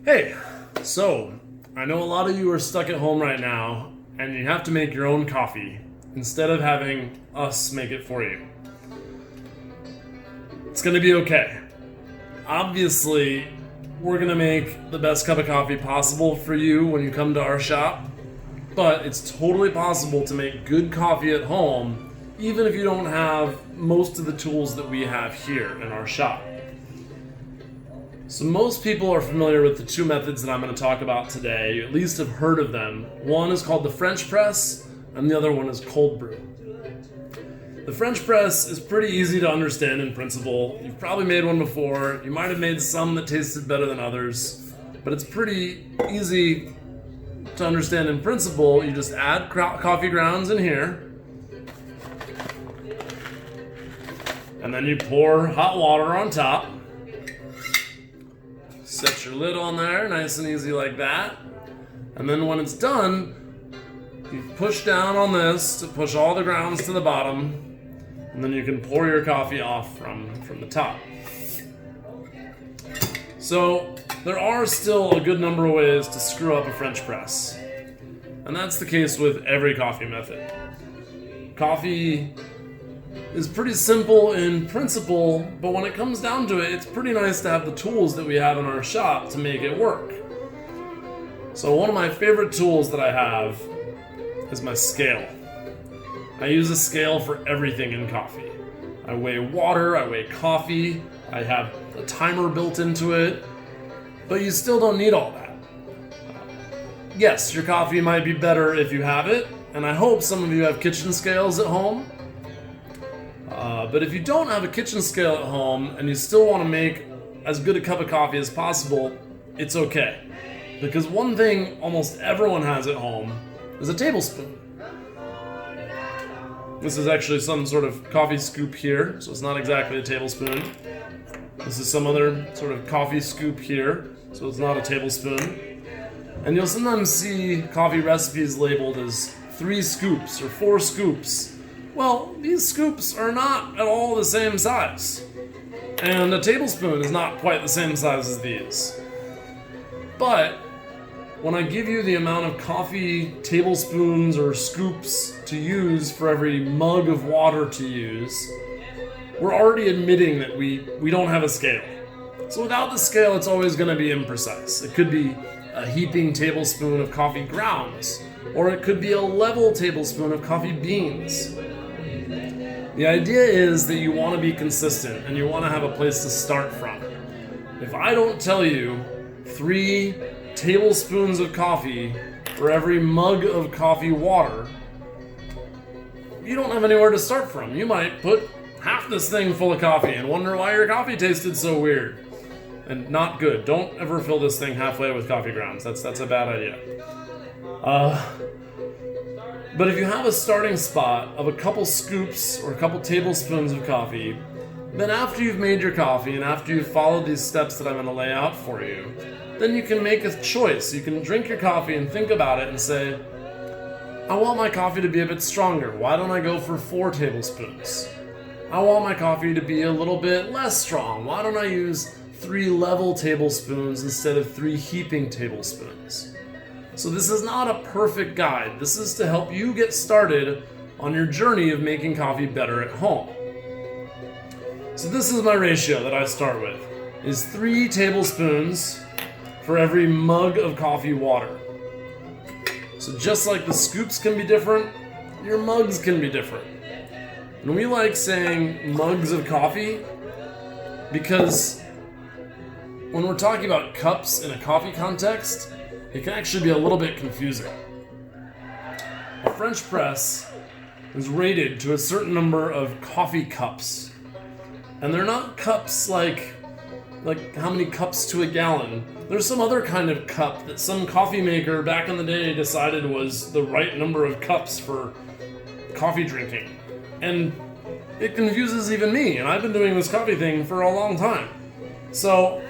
Hey, so I know a lot of you are stuck at home right now and you have to make your own coffee instead of having us make it for you. It's gonna be okay. Obviously, we're gonna make the best cup of coffee possible for you when you come to our shop, but it's totally possible to make good coffee at home even if you don't have most of the tools that we have here in our shop. So most people are familiar with the two methods that I'm going to talk about today. You at least have heard of them. One is called the French press, and the other one is cold brew. The French press is pretty easy to understand in principle. You've probably made one before. You might have made some that tasted better than others, but it's pretty easy to understand in principle. You just add coffee grounds in here, and then you pour hot water on top. Set your lid on there, nice and easy like that. And then when it's done, you push down on this to push all the grounds to the bottom, and then you can pour your coffee off from the top. So there are still a good number of ways to screw up a French press. And that's the case with every coffee method. Coffee is pretty simple in principle, but when it comes down to it, it's pretty nice to have the tools that we have in our shop to make it work. So one of my favorite tools that I have is my scale. I use a scale for everything in coffee. I weigh water, I weigh coffee, I have a timer built into it, but you still don't need all that. Yes, your coffee might be better if you have it, and I hope some of you have kitchen scales at home. But if you don't have a kitchen scale at home and you still want to make as good a cup of coffee as possible, it's okay. Because one thing almost everyone has at home is a tablespoon. This is actually some sort of coffee scoop here, so it's not exactly a tablespoon. This is some other sort of coffee scoop here, so it's not a tablespoon. And you'll sometimes see coffee recipes labeled as 3 scoops or 4 scoops. Well, these scoops are not at all the same size. And a tablespoon is not quite the same size as these. But when I give you the amount of coffee tablespoons or scoops to use for every mug of water to use, we're already admitting that we don't have a scale. So without the scale, it's always going to be imprecise. It could be a heaping tablespoon of coffee grounds, or it could be a level tablespoon of coffee beans. The idea is that you want to be consistent and you want to have a place to start from. If I don't tell you 3 tablespoons of coffee for every mug of coffee water, you don't have anywhere to start from. You might put half this thing full of coffee and wonder why your coffee tasted so weird and not good. Don't ever fill this thing halfway with coffee grounds. That's a bad idea. But if you have a starting spot of a couple scoops or a couple tablespoons of coffee, then after you've made your coffee and after you've followed these steps that I'm going to lay out for you, then you can make a choice. You can drink your coffee and think about it and say, I want my coffee to be a bit stronger. Why don't I go for 4 tablespoons? I want my coffee to be a little bit less strong. Why don't I use 3 level tablespoons instead of 3 heaping tablespoons? So this is not a perfect guide. This is to help you get started on your journey of making coffee better at home. So this is my ratio that I start with, is 3 tablespoons for every mug of coffee water. So just like the scoops can be different, your mugs can be different. And we like saying mugs of coffee because when we're talking about cups in a coffee context, it can actually be a little bit confusing. A French press is rated to a certain number of coffee cups. And they're not cups like how many cups to a gallon. There's some other kind of cup that some coffee maker back in the day decided was the right number of cups for coffee drinking. And it confuses even me, and I've been doing this coffee thing for a long time. So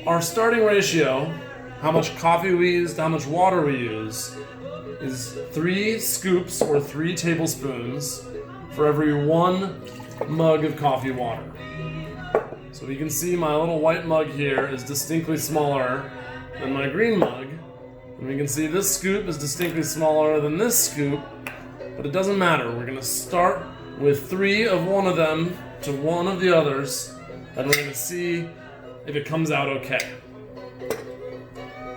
our starting ratio, how much coffee we use to how much water we use, is 3 scoops or 3 tablespoons for every 1 mug of coffee water. So you can see my little white mug here is distinctly smaller than my green mug. And we can see this scoop is distinctly smaller than this scoop, but it doesn't matter. We're gonna start with 3 of one of them to 1 of the others, and we're gonna see if it comes out okay.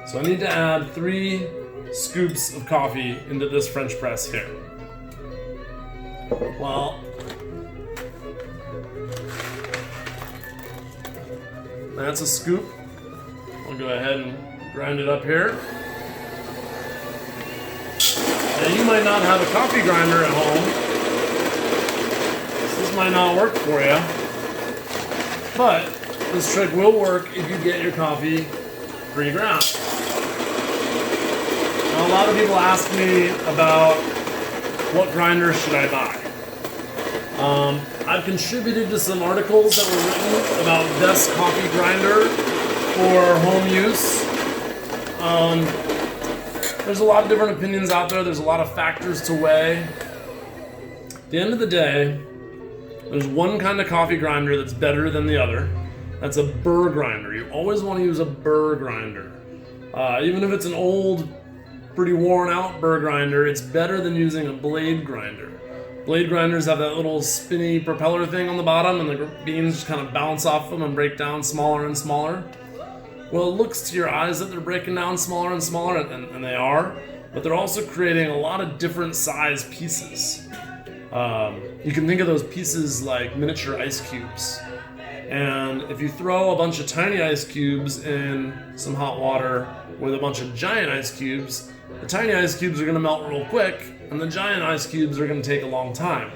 So I need to add 3 scoops of coffee into this French press here. Well, that's a scoop. I'll go ahead and grind it up here. Now you might not have a coffee grinder at home, so this might not work for you, but this trick will work if you get your coffee pre-ground. Now a lot of people ask me about what grinder should I buy. I've contributed to some articles that were written about best coffee grinder for home use. There's a lot of different opinions out there. There's a lot of factors to weigh. At the end of the day, there's one kind of coffee grinder that's better than the other. That's a burr grinder. You always want to use a burr grinder. Even if it's an old, pretty worn out burr grinder, it's better than using a blade grinder. Blade grinders have that little spinny propeller thing on the bottom, and the beans just kind of bounce off them and break down smaller and smaller. Well, it looks to your eyes that they're breaking down smaller and smaller, and they are, but they're also creating a lot of different size pieces. You can think of those pieces like miniature ice cubes. And if you throw a bunch of tiny ice cubes in some hot water with a bunch of giant ice cubes, the tiny ice cubes are going to melt real quick, and the giant ice cubes are going to take a long time.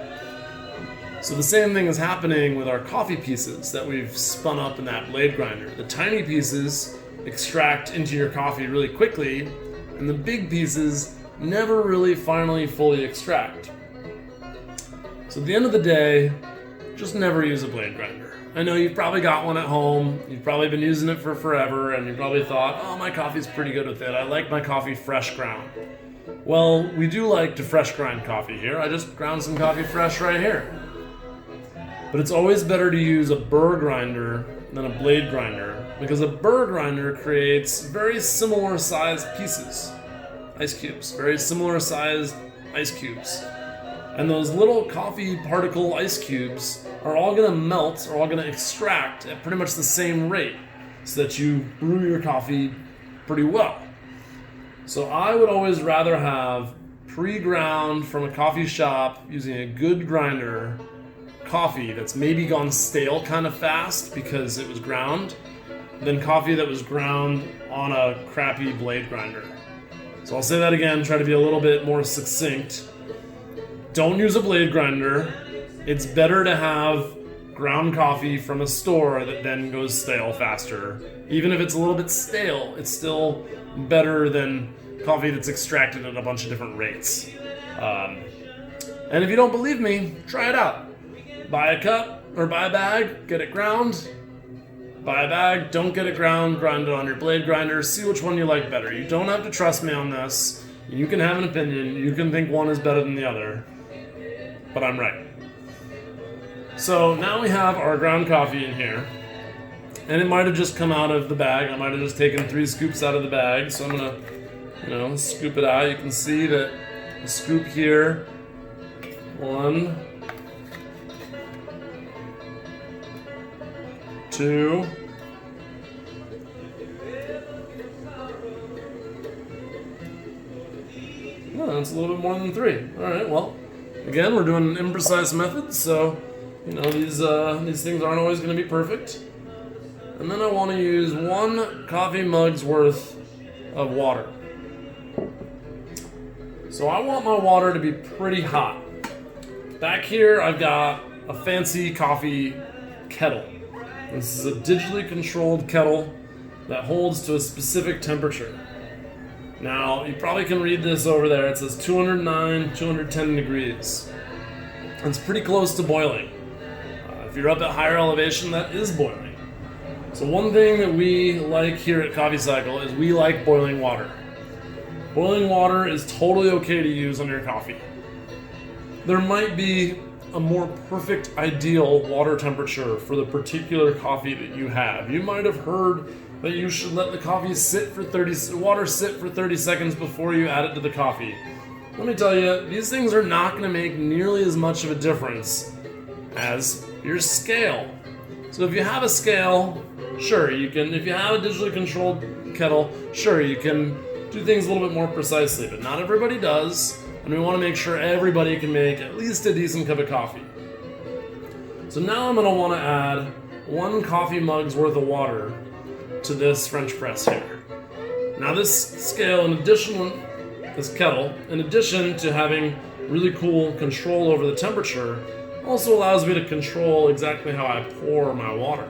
So the same thing is happening with our coffee pieces that we've spun up in that blade grinder. The tiny pieces extract into your coffee really quickly, and the big pieces never really finally fully extract. So at the end of the day, just never use a blade grinder. I know you've probably got one at home, you've probably been using it for forever, and you probably thought, oh, my coffee's pretty good with it. I like my coffee fresh ground. Well, we do like to fresh grind coffee here. I just ground some coffee fresh right here. But it's always better to use a burr grinder than a blade grinder, because a burr grinder creates very similar sized pieces, ice cubes, very similar sized ice cubes. And those little coffee particle ice cubes are all going to melt, or all going to extract at pretty much the same rate, so that you brew your coffee pretty well. So I would always rather have pre-ground from a coffee shop using a good grinder coffee that's maybe gone stale kind of fast because it was ground, than coffee that was ground on a crappy blade grinder. So I'll say that again, try to be a little bit more succinct. Don't use a blade grinder. It's better to have ground coffee from a store that then goes stale faster. Even if it's a little bit stale, it's still better than coffee that's extracted at a bunch of different rates. And if you don't believe me, try it out. Buy a cup or buy a bag, get it ground. Buy a bag, don't get it ground, grind it on your blade grinder, see which one you like better. You don't have to trust me on this. You can have an opinion, you can think one is better than the other, but I'm right. So now we have our ground coffee in here, and it might have just come out of the bag. I might have just taken 3 scoops out of the bag, so I'm gonna, scoop it out. You can see that the scoop here, 1, 2, oh, that's a little bit more than 3. All right, well, again, we're doing an imprecise method, so these things aren't always going to be perfect. And then I want to use 1 coffee mug's worth of water. So I want my water to be pretty hot. Back here, I've got a fancy coffee kettle. This is a digitally controlled kettle that holds to a specific temperature. Now, you probably can read this over there. It says 209, 210 degrees. It's pretty close to boiling. If you're up at higher elevation, that is boiling. So one thing that we like here at Coffee Cycle is we like boiling water. Boiling water is totally okay to use on your coffee. There might be a more perfect, ideal water temperature for the particular coffee that you have. You might have heard that you should let the water sit for 30 seconds before you add it to the coffee. Let me tell you, these things are not going to make nearly as much of a difference as your scale. So if you have a scale, sure, you can. If you have a digitally controlled kettle, sure, you can do things a little bit more precisely, but not everybody does, and we want to make sure everybody can make at least a decent cup of coffee. So now I'm going to want to add 1 coffee mug's worth of water to this French press here. Now this scale, this kettle, in addition to having really cool control over the temperature, also allows me to control exactly how I pour my water.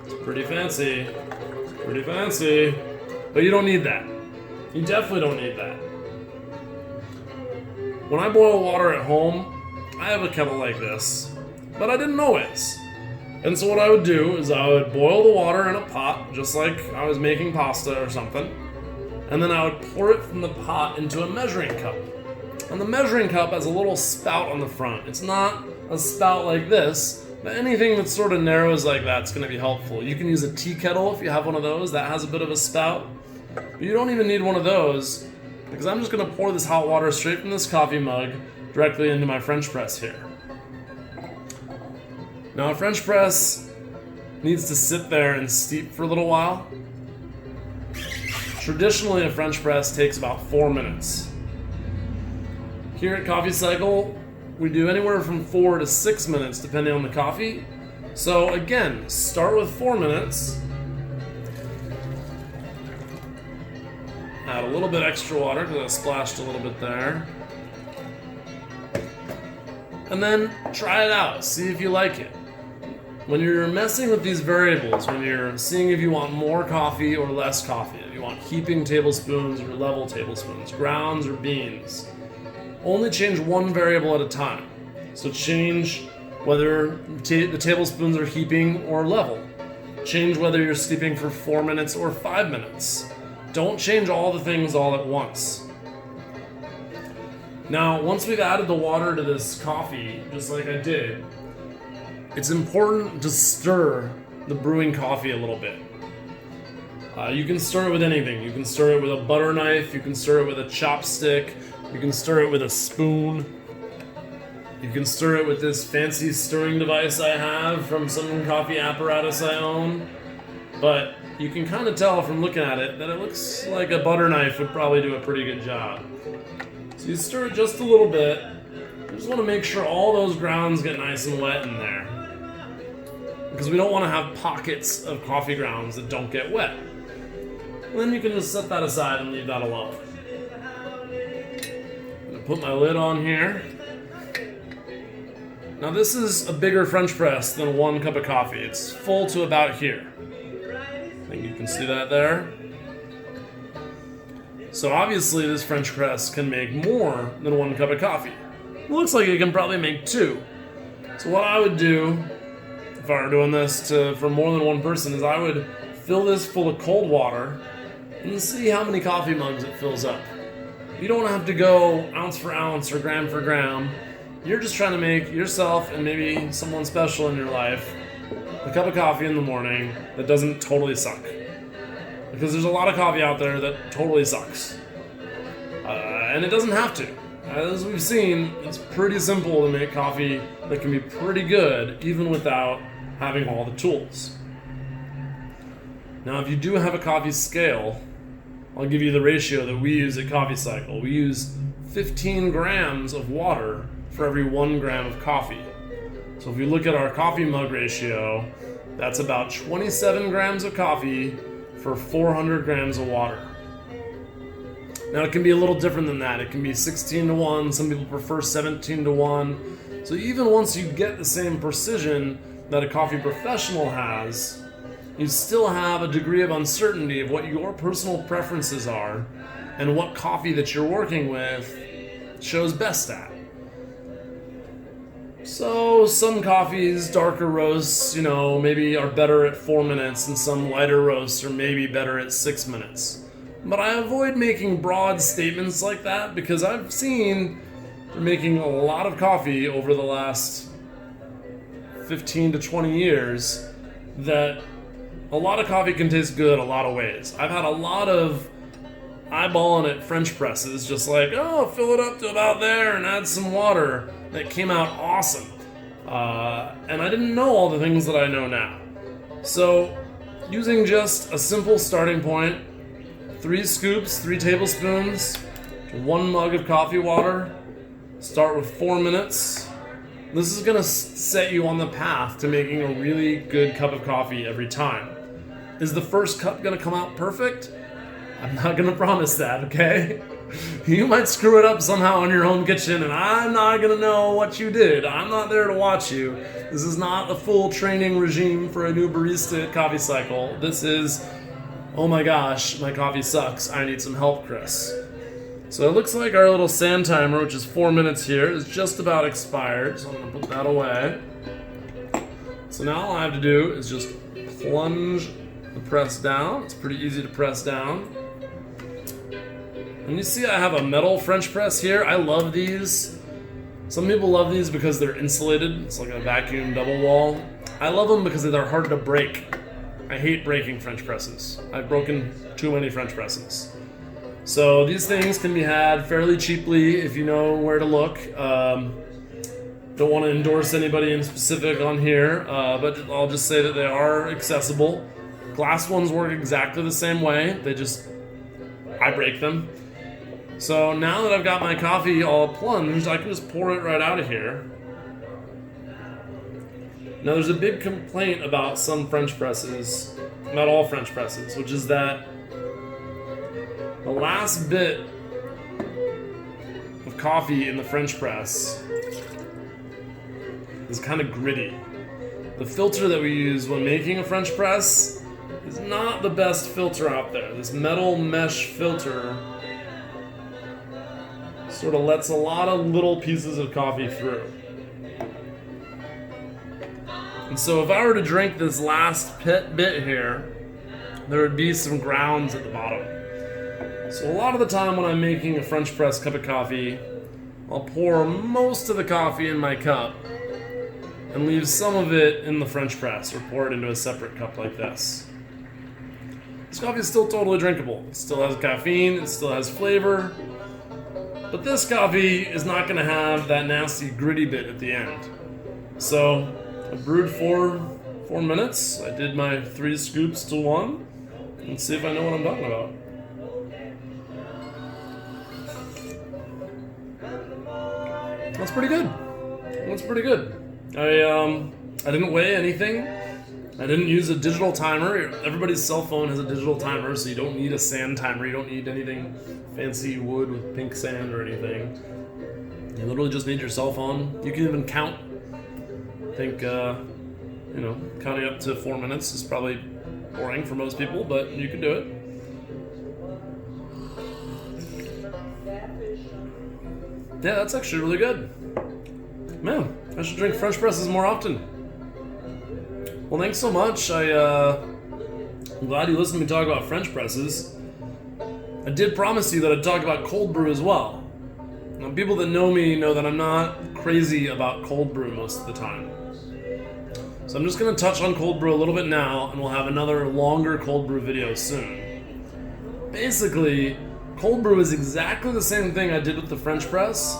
It's pretty fancy, but you don't need that. You definitely don't need that. When I boil water at home, I have a kettle like this, but I didn't always. And so what I would do is I would boil the water in a pot, just like I was making pasta or something, and then I would pour it from the pot into a measuring cup. And the measuring cup has a little spout on the front. It's not a spout like this, but anything that sort of narrows like that's going to be helpful. You can use a tea kettle if you have one of those that has a bit of a spout, but you don't even need one of those, because I'm just going to pour this hot water straight from this coffee mug directly into my French press here. Now a French press needs to sit there and steep for a little while. Traditionally, a French press takes about 4 minutes. Here at Coffee Cycle, we do anywhere from 4 to 6 minutes depending on the coffee. So again, start with 4 minutes. Add a little bit extra water because I splashed a little bit there. And then try it out, see if you like it. When you're messing with these variables, when you're seeing if you want more coffee or less coffee, if you want heaping tablespoons or level tablespoons, grounds or beans, only change one variable at a time. So change whether the tablespoons are heaping or level. Change whether you're steeping for 4 minutes or 5 minutes. Don't change all the things all at once. Now, once we've added the water to this coffee, just like I did, it's important to stir the brewing coffee a little bit. You can stir it with anything. You can stir it with a butter knife, you can stir it with a chopstick, you can stir it with a spoon. You can stir it with this fancy stirring device I have from some coffee apparatus I own. But you can kind of tell from looking at it that it looks like a butter knife would probably do a pretty good job. So you stir it just a little bit. You just want to make sure all those grounds get nice and wet in there, because we don't want to have pockets of coffee grounds that don't get wet. And then you can just set that aside and leave that alone. I'm going to put my lid on here. Now this is a bigger French press than 1 cup of coffee. It's full to about here. I think you can see that there. So obviously this French press can make more than 1 cup of coffee. It looks like it can probably make 2. So what I would do, if I were doing this for more than one person, is I would fill this full of cold water and see how many coffee mugs it fills up. You don't have to go ounce for ounce or gram for gram. You're just trying to make yourself and maybe someone special in your life a cup of coffee in the morning that doesn't totally suck. Because there's a lot of coffee out there that totally sucks. And it doesn't have to. As we've seen, it's pretty simple to make coffee that can be pretty good even without having all the tools. Now, if you do have a coffee scale, I'll give you the ratio that we use at Coffee Cycle. We use 15 grams of water for every 1 gram of coffee. So if you look at our coffee mug ratio, that's about 27 grams of coffee for 400 grams of water. Now it can be a little different than that. It can be 16 to 1, some people prefer 17 to 1. So even once you get the same precision that a coffee professional has, you still have a degree of uncertainty of what your personal preferences are and what coffee that you're working with shows best at. So some coffees, darker roasts, maybe are better at 4 minutes, and some lighter roasts are maybe better at 6 minutes. But I avoid making broad statements like that because I've seen making a lot of coffee over the last 15 to 20 years that a lot of coffee can taste good a lot of ways. I've had a lot of eyeballing at French presses, just like, oh, fill it up to about there and add some water, that came out awesome. And I didn't know all the things that I know now. So using just a simple starting point, 3 scoops, 3 tablespoons, 1 mug of coffee water, start with 4 minutes. This is gonna set you on the path to making a really good cup of coffee every time. Is the first cup gonna come out perfect? I'm not gonna promise that, okay? You might screw it up somehow in your home kitchen, and I'm not gonna know what you did. I'm not there to watch you. This is not a full training regime for a new barista at Coffee Cycle. This is, oh my gosh, my coffee sucks. I need some help, Chris. So it looks like our little sand timer, which is 4 minutes here, is just about expired. So I'm gonna put that away. So now all I have to do is just plunge the press down. It's pretty easy to press down. And you see I have a metal French press here. I love these. Some people love these because they're insulated. It's like a vacuum double wall. I love them because they're hard to break. I hate breaking French presses. I've broken too many French presses. So these things can be had fairly cheaply if you know where to look. Don't want to endorse anybody in specific on here, but I'll just say that they are accessible. Glass ones work exactly the same way. I break them. So now that I've got my coffee all plunged, I can just pour it right out of here. Now there's a big complaint about some French presses, not all French presses, which is that the last bit of coffee in the French press is kind of gritty. The filter that we use when making a French press is not the best filter out there. This metal mesh filter sort of lets a lot of little pieces of coffee through. And so if I were to drink this last bit here, there would be some grounds at the bottom. So a lot of the time when I'm making a French press cup of coffee, I'll pour most of the coffee in my cup and leave some of it in the French press, or pour it into a separate cup like this. This coffee is still totally drinkable. It still has caffeine, it still has flavor, but this coffee is not going to have that nasty gritty bit at the end. So I brewed for 4 minutes. I did my 3 scoops to 1. Let's see if I know what I'm talking about. That's pretty good. That's pretty good. I didn't weigh anything. I didn't use a digital timer. Everybody's cell phone has a digital timer, so you don't need a sand timer. You don't need anything fancy wood with pink sand or anything. You literally just need your cell phone. You can even count. I think, counting up to 4 minutes is probably boring for most people, but you can do it. Yeah, that's actually really good. Man, I should drink French presses more often. Well, thanks so much. I'm glad you listened to me talk about French presses. I did promise you that I'd talk about cold brew as well. Now, people that know me know that I'm not crazy about cold brew most of the time. So I'm just going to touch on cold brew a little bit now, and we'll have another longer cold brew video soon. Basically, cold brew is exactly the same thing I did with the French press,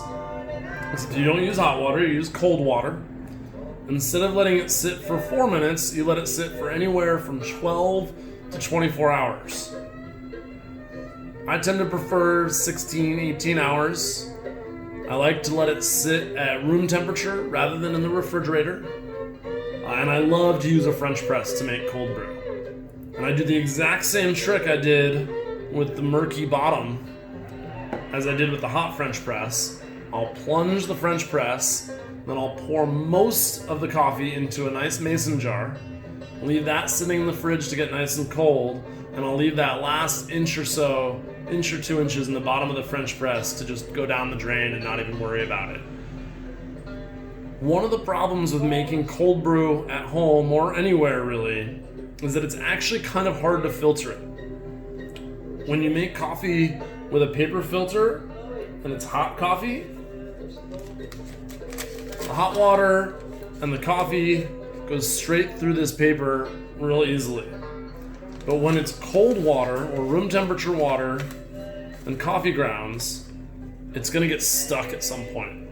except you don't use hot water, you use cold water. Instead of letting it sit for 4 minutes, you let it sit for anywhere from 12 to 24 hours. I tend to prefer 16, 18 hours. I like to let it sit at room temperature rather than in the refrigerator. And I love to use a French press to make cold brew. And I do the exact same trick I did with the murky bottom as I did with the hot French press. I'll plunge the French press, then I'll pour most of the coffee into a nice mason jar, leave that sitting in the fridge to get nice and cold, and I'll leave that last inch or 2 inches in the bottom of the French press to just go down the drain and not even worry about it. One of the problems with making cold brew at home, or anywhere really, is that it's actually kind of hard to filter it. When you make coffee with a paper filter, and it's hot coffee, the hot water and the coffee goes straight through this paper real easily. But when it's cold water or room temperature water and coffee grounds, it's gonna get stuck at some point.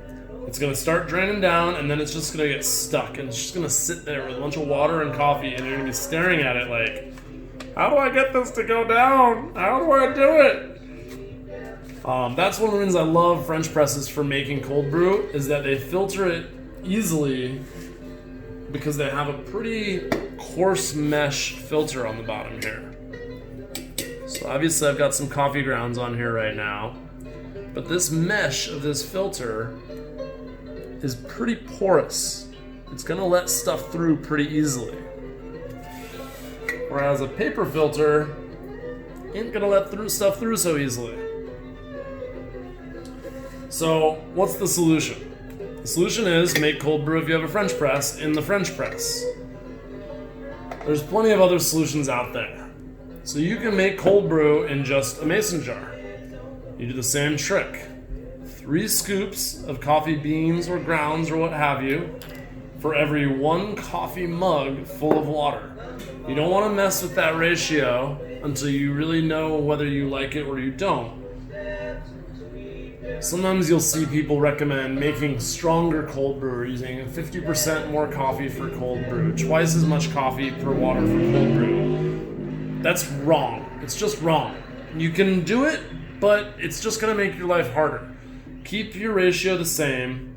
It's gonna start draining down and then it's just gonna get stuck and it's just gonna sit there with a bunch of water and coffee and you're gonna be staring at it like, how do I get this to go down? How do I do it? That's one of the reasons I love French presses for making cold brew, is that they filter it easily because they have a pretty coarse mesh filter on the bottom here. So obviously I've got some coffee grounds on here right now, but this mesh of this filter is pretty porous. It's gonna let stuff through pretty easily. Whereas a paper filter ain't gonna let stuff through so easily. So what's the solution? The solution is make cold brew if you have a French press in the French press. There's plenty of other solutions out there. So you can make cold brew in just a mason jar. You do the same trick. 3 scoops of coffee beans or grounds or what have you for every 1 coffee mug full of water. You don't want to mess with that ratio until you really know whether you like it or you don't. Sometimes you'll see people recommend making stronger cold brew, using 50% more coffee for cold brew, twice as much coffee per water for cold brew. That's wrong. It's just wrong. You can do it, but it's just going to make your life harder. Keep your ratio the same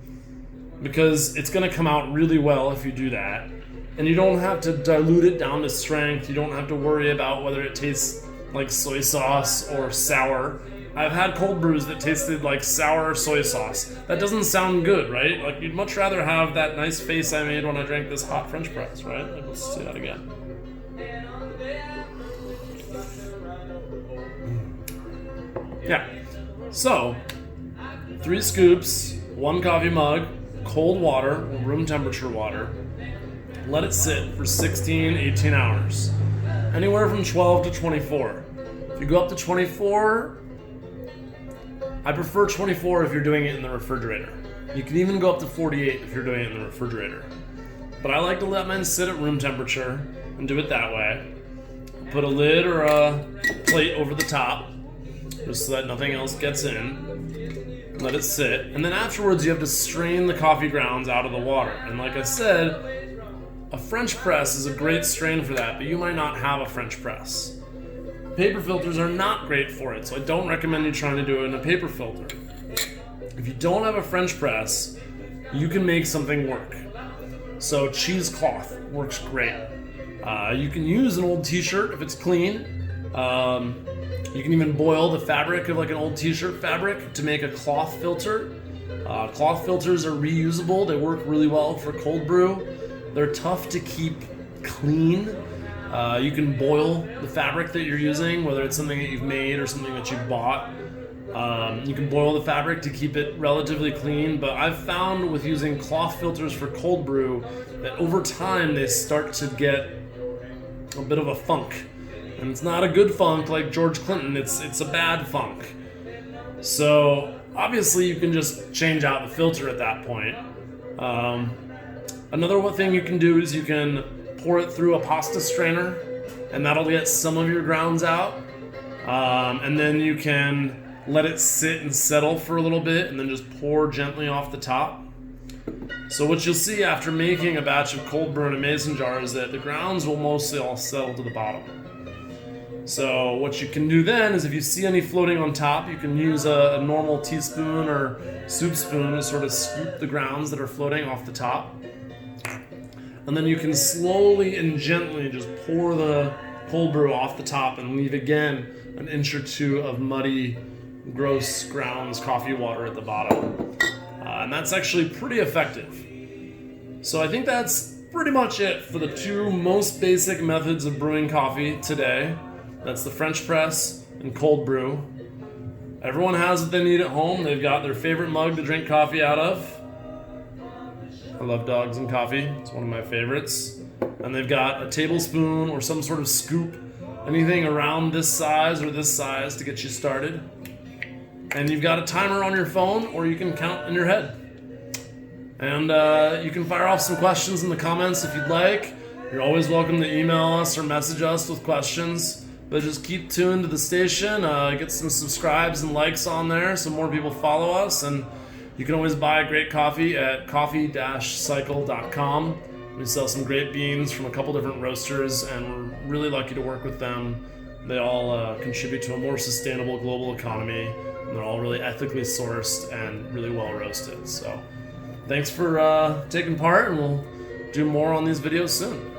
because it's going to come out really well if you do that. And you don't have to dilute it down to strength. You don't have to worry about whether it tastes like soy sauce or sour. I've had cold brews that tasted like sour soy sauce. That doesn't sound good, right? Like, you'd much rather have that nice face I made when I drank this hot French press, right? Like, let's say that again. Yeah. So, 3 scoops, 1 coffee mug, cold water, room temperature water. Let it sit for 16, 18 hours. Anywhere from 12 to 24. If you go up to 24, I prefer 24 if you're doing it in the refrigerator. You can even go up to 48 if you're doing it in the refrigerator. But I like to let mine sit at room temperature and do it that way. Put a lid or a plate over the top, just so that nothing else gets in. Let it sit. And then afterwards you have to strain the coffee grounds out of the water. And like I said, a French press is a great strain for that, but you might not have a French press. Paper filters are not great for it, so I don't recommend you trying to do it in a paper filter. If you don't have a French press, you can make something work. So cheesecloth works great. You can use an old t-shirt if it's clean. You can even boil the fabric of like an old t-shirt fabric to make a cloth filter. Cloth filters are reusable. They work really well for cold brew. They're tough to keep clean. You can boil the fabric that you're using, whether it's something that you've made or something that you've bought. You can boil the fabric to keep it relatively clean, but I've found with using cloth filters for cold brew that over time they start to get a bit of a funk. And it's not a good funk like George Clinton, it's a bad funk. So obviously you can just change out the filter at that point. Another thing you can do is you can pour it through a pasta strainer, and that'll get some of your grounds out. And then you can let it sit and settle for a little bit, and then just pour gently off the top. So what you'll see after making a batch of cold brew in a mason jar is that the grounds will mostly all settle to the bottom. So what you can do then is if you see any floating on top, you can use a normal teaspoon or soup spoon to sort of scoop the grounds that are floating off the top. And then you can slowly and gently just pour the cold brew off the top and leave again an inch or 2 of muddy, gross grounds coffee water at the bottom. And that's actually pretty effective. So I think that's pretty much it for the 2 most basic methods of brewing coffee today. That's the French press and cold brew. Everyone has what they need at home. They've got their favorite mug to drink coffee out of. I love dogs and coffee. It's one of my favorites. And they've got a tablespoon or some sort of scoop, anything around this size or this size to get you started. And you've got a timer on your phone, or you can count in your head. And you can fire off some questions in the comments if you'd like. You're always welcome to email us or message us with questions. But just keep tuned to the station, get some subscribes and likes on there so more people follow us. And you can always buy great coffee at coffee-cycle.com. We sell some great beans from a couple different roasters, and we're really lucky to work with them. They all contribute to a more sustainable global economy, and they're all really ethically sourced and really well roasted. So thanks for taking part, and we'll do more on these videos soon.